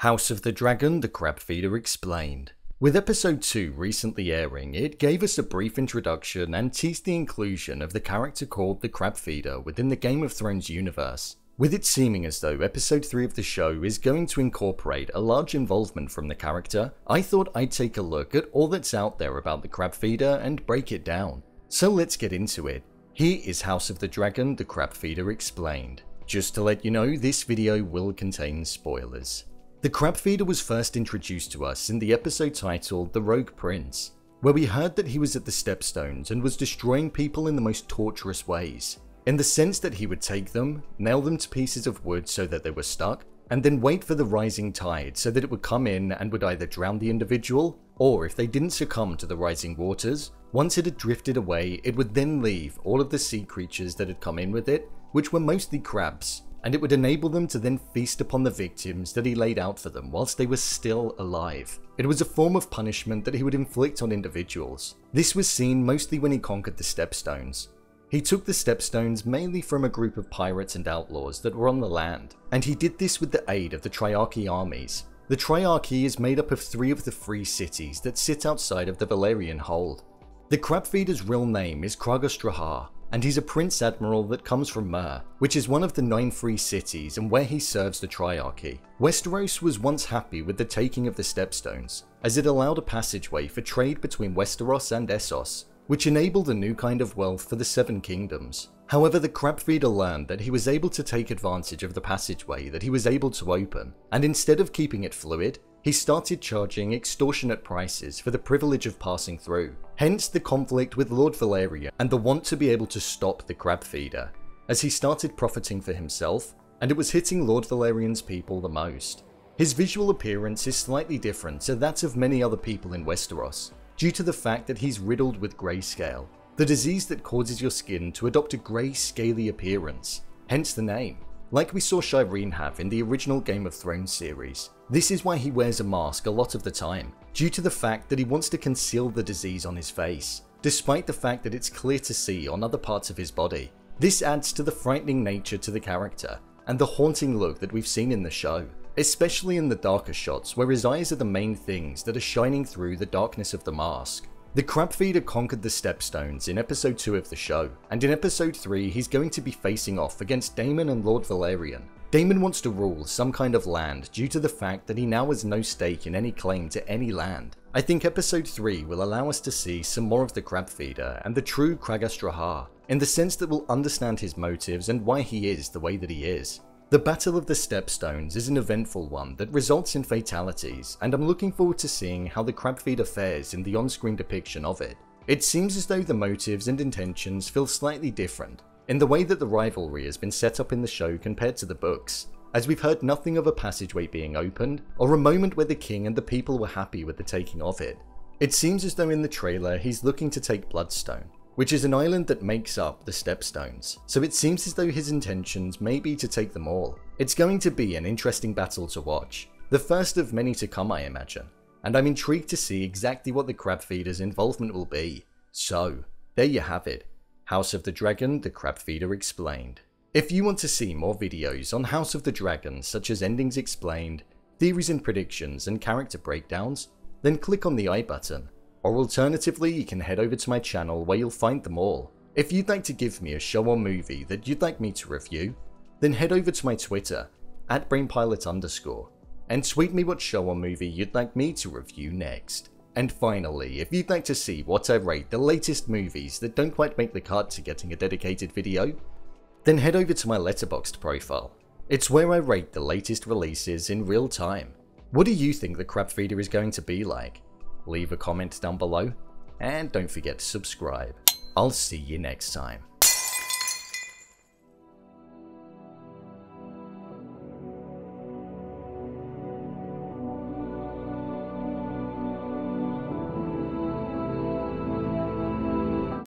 House of the Dragon, the Crabfeeder Explained. With episode 2 recently airing, it gave us a brief introduction and teased the inclusion of the character called the Crabfeeder within the Game of Thrones universe, with it seeming as though episode 3 of the show is going to incorporate a large involvement from the character. I thought I'd take a look at all that's out there about the Crabfeeder and break it down. So let's get into it. Here is House of the Dragon, the Crabfeeder Explained. Just to let you know, this video will contain spoilers. The Crabfeeder was first introduced to us in the episode titled The Rogue Prince, where we heard that he was at the Stepstones and was destroying people in the most torturous ways, in the sense that he would take them, nail them to pieces of wood so that they were stuck, and then wait for the rising tide so that it would come in and would either drown the individual, or if they didn't succumb to the rising waters, once it had drifted away, it would then leave all of the sea creatures that had come in with it, which were mostly crabs, and it would enable them to then feast upon the victims that he laid out for them whilst they were still alive. It was a form of punishment that he would inflict on individuals. This was seen mostly when he conquered the Stepstones. He took the Stepstones mainly from a group of pirates and outlaws that were on the land, and he did this with the aid of the Triarchy armies. The Triarchy is made up of 3 of the free cities that sit outside of the Valyrian hold. The Crabfeeder's real name is Craghas Drahar, and he's a Prince Admiral that comes from Myr, which is one of the 9 free cities and where he serves the Triarchy. Westeros was once happy with the taking of the Stepstones, as it allowed a passageway for trade between Westeros and Essos, which enabled a new kind of wealth for the 7 kingdoms. However, the Crabfeeder learned that he was able to take advantage of the passageway that he was able to open, and instead of keeping it fluid, he started charging extortionate prices for the privilege of passing through. Hence the conflict with Lord Valyrian and the want to be able to stop the Crabfeeder, as he started profiting for himself, and it was hitting Lord Valyrian's people the most. His visual appearance is slightly different to that of many other people in Westeros, due to the fact that he's riddled with grayscale, the disease that causes your skin to adopt a grey, scaly appearance, hence the name. Like we saw Shireen have in the original Game of Thrones series. This is why he wears a mask a lot of the time, due to the fact that he wants to conceal the disease on his face, despite the fact that it's clear to see on other parts of his body. This adds to the frightening nature to the character, and the haunting look that we've seen in the show, especially in the darker shots where his eyes are the main things that are shining through the darkness of the mask. The Crabfeeder conquered the Stepstones in episode 2 of the show, and in episode 3 he's going to be facing off against Daemon and Lord Valyrian. Daemon wants to rule some kind of land due to the fact that he now has no stake in any claim to any land. I think episode 3 will allow us to see some more of the Crabfeeder and the true Craghas Drahar, in the sense that we'll understand his motives and why he is the way that he is. The Battle of the Stepstones is an eventful one that results in fatalities, and I'm looking forward to seeing how the Crabfeeder fares in the on-screen depiction of it. It seems as though the motives and intentions feel slightly different, in the way that the rivalry has been set up in the show compared to the books, as we've heard nothing of a passageway being opened, or a moment where the king and the people were happy with the taking of it. It seems as though in the trailer he's looking to take Bloodstone, which is an island that makes up the Stepstones, so it seems as though his intentions may be to take them all. It's going to be an interesting battle to watch, the first of many to come I imagine, and I'm intrigued to see exactly what the Crabfeeder's involvement will be. So, there you have it, House of the Dragon, the Crabfeeder Explained. If you want to see more videos on House of the Dragon such as endings explained, theories and predictions and character breakdowns, then click on the I button. Or alternatively, you can head over to my channel where you'll find them all. If you'd like to give me a show or movie that you'd like me to review, then head over to my Twitter, @brainpilot_, and tweet me what show or movie you'd like me to review next. And finally, if you'd like to see what I rate the latest movies that don't quite make the cut to getting a dedicated video, then head over to my Letterboxd profile. It's where I rate the latest releases in real time. What do you think the Crabfeeder is going to be like? Leave a comment down below, and don't forget to subscribe. I'll see you next time.